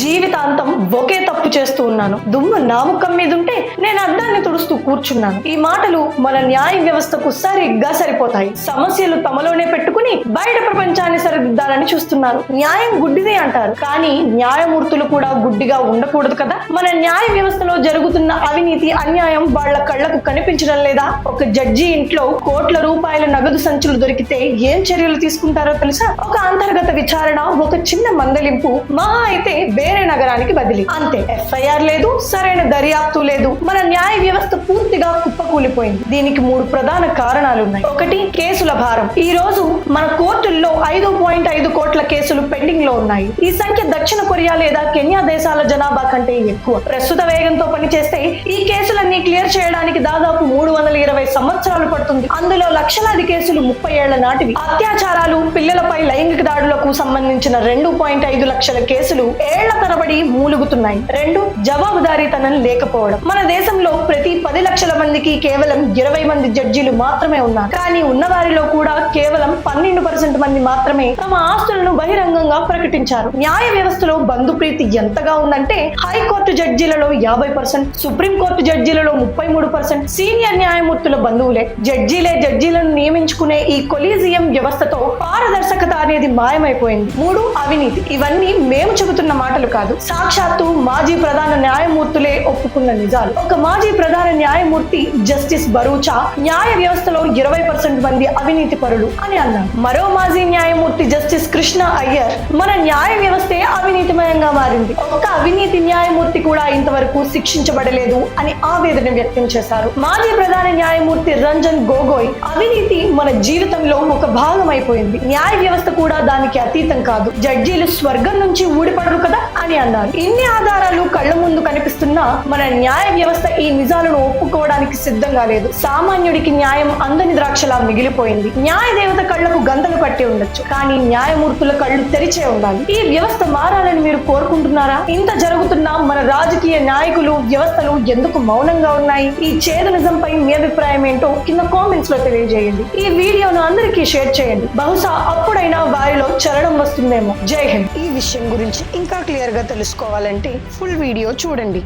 జీవితాంతం ఒకే తప్పు చేస్తూ ఉన్నాను. దుమ్ము నా ముఖం మీద ఉంటే నేను అద్దాన్ని తుడుస్తూ కూర్చున్నాను. ఈ మాటలు మన న్యాయ వ్యవస్థకు సరిగ్గా సరిపోతాయి. సమస్యలు తమలోనే పెట్టుకుని బయట ప్రపంచాన్ని సరిదిద్దాలని చూస్తున్నారు. న్యాయం గుడ్డిదే అంటారు, కానీ న్యాయమూర్తులు కూడా గుడ్డిగా ఉండకూడదు కదా. మన న్యాయ వ్యవస్థలో జరుగుతున్న అవినీతి, అన్యాయం వాళ్ళ కళ్లకు కనిపించడం లేదా? ఒక జడ్జి ఇంట్లో కోట్ల రూపాయల నగదు సంచులు దొరికితే ఏం చర్యలు తీసుకుంటారో తెలుసా? ఒక అంతర్గత విచారణ, ఒక చిన్న మందలింపు, మహా అయితే వేరే నగరానికి బదిలీ, అంతే. ఎఫ్ఐఆర్ లేదు, సరైన దర్యాప్తు లేదు. మన న్యాయ వ్యవస్థ పూర్తిగా కుప్పకూలిపోయింది. దీనికి 3 ప్రధాన కారణాలు ఉన్నాయి. ఒకటి, కేసుల భారం. ఈ రోజు మన కోర్టుల్లో 5.5 కోట్ల కేసులు పెండింగ్ లో ఉన్నాయి. ఈ సంఖ్య దక్షిణ కొరియా లేదా కెన్యా దేశాల జనాభా కంటే ఎక్కువ. ప్రస్తుత వేగంతో పనిచేస్తే ఈ కేసులన్నీ క్లియర్ చేయడానికి దాదాపు 320 సంవత్సరాలు పడుతుంది. అందులో లక్షలాది కేసులు 30 ఏళ్ల నాటివి. అత్యాచారాలు, పిల్లలపై లైంగిక దాడులకు సంబంధించిన 2.5 లక్షల కేసులు ఏళ్ల తరబడి మూలుగుతున్నాయి. 2, జవాబుదారీతనం లేకపోవడం. మన దేశంలో ప్రతి 10 లక్షల మందికి కేవలం 20 మంది జడ్జీలు మాత్రమే ఉన్నారు. కానీ ఉన్నవారిలో కూడా కేవలం 12% మంది మాత్రమే తమ ఆస్తులను బహిరంగంగా ప్రకటించారు. న్యాయ వ్యవస్థలో బంధుప్రీతి ఎంతగా ఉందంటే హైకోర్టు జడ్జీలలో 50%, సుప్రీంకోర్టు జడ్జీలలో 33%, సీనియర్ న్యాయమూర్తుల బంధువులే. జడ్జీలను నియమించుకునే ఈ కొలీజియం వ్యవస్థతో పారదర్శకత అనేది మాయమైపోయింది. 3, అవినీతి. ఇవన్నీ మేము చెబుతున్న మాటలు కాదు, సాక్షాత్తు మాజీ ప్రధాన న్యాయమూర్తులే ఒప్పుకున్న నిజాలు. ఒక మాజీ ప్రధాన న్యాయమూర్తి జస్టిస్ బరూచా న్యాయ వ్యవస్థలో 20% మంది అవినీతి పరులు అని అన్నారు. మరో మాజీ న్యాయమూర్తి జస్టిస్ కృష్ణ అయ్యర్, మన న్యాయ వ్యవస్థే అవినీతిమయంగా మారింది, ఒక్క అవినీతి న్యాయమూర్తి కూడా ఇంతవరకు శిక్షించబడలేదు అని ఆవేదన వ్యక్తం చేశారు. మాజీ ప్రధాన న్యాయమూర్తి రంజన్ గొగోయ్, అవినీతి మన జీవితంలో ఒక భాగం అయిపోయింది, న్యాయ వ్యవస్థ కూడా దానికి అతీతం కాదు, జడ్జీలు స్వర్గం నుంచి ఊడిపడరు కదా అని అన్నారు. ఇన్ని ఆధారాలు కళ్ళ ముందు కనిపిస్తున్నా మన న్యాయ వ్యవస్థ ఈ నిజాలను ఒప్పుకోవడానికి సిద్ధంగా లేదు. సామాన్యుడికి న్యాయం అందని ద్రాక్షలా మిగిలిపోయింది. న్యాయ దేవత కళ్లకు గంతలు కట్టి ఉండొచ్చు, కానీ న్యాయమూర్తుల కళ్ళు తెరిచే ఉండాలి. ఈ వ్యవస్థ మారాలని మీరు కోరుకుంటున్నారా? ఇంత జరుగుతున్నా మన రాజకీయ నాయకులు, వ్యవస్థలు ఎందుకు మౌనంగా ఉన్నాయి? ఈ చేదు నిజంపై మీ అభిప్రాయం ఏంటో కింద కామెంట్స్ లో తెలియజేయండి. ఈ వీడియోను అందరికీ షేర్ చేయండి. బహుశా అప్పుడైనా వారిలో చలనం వస్తుందేమో. జై హింద్. ఈ విషయం గురించి ఇంకా క్లియర్ గా తెలుసుకోవాలంటే ఫుల్ వీడియో చూడండి.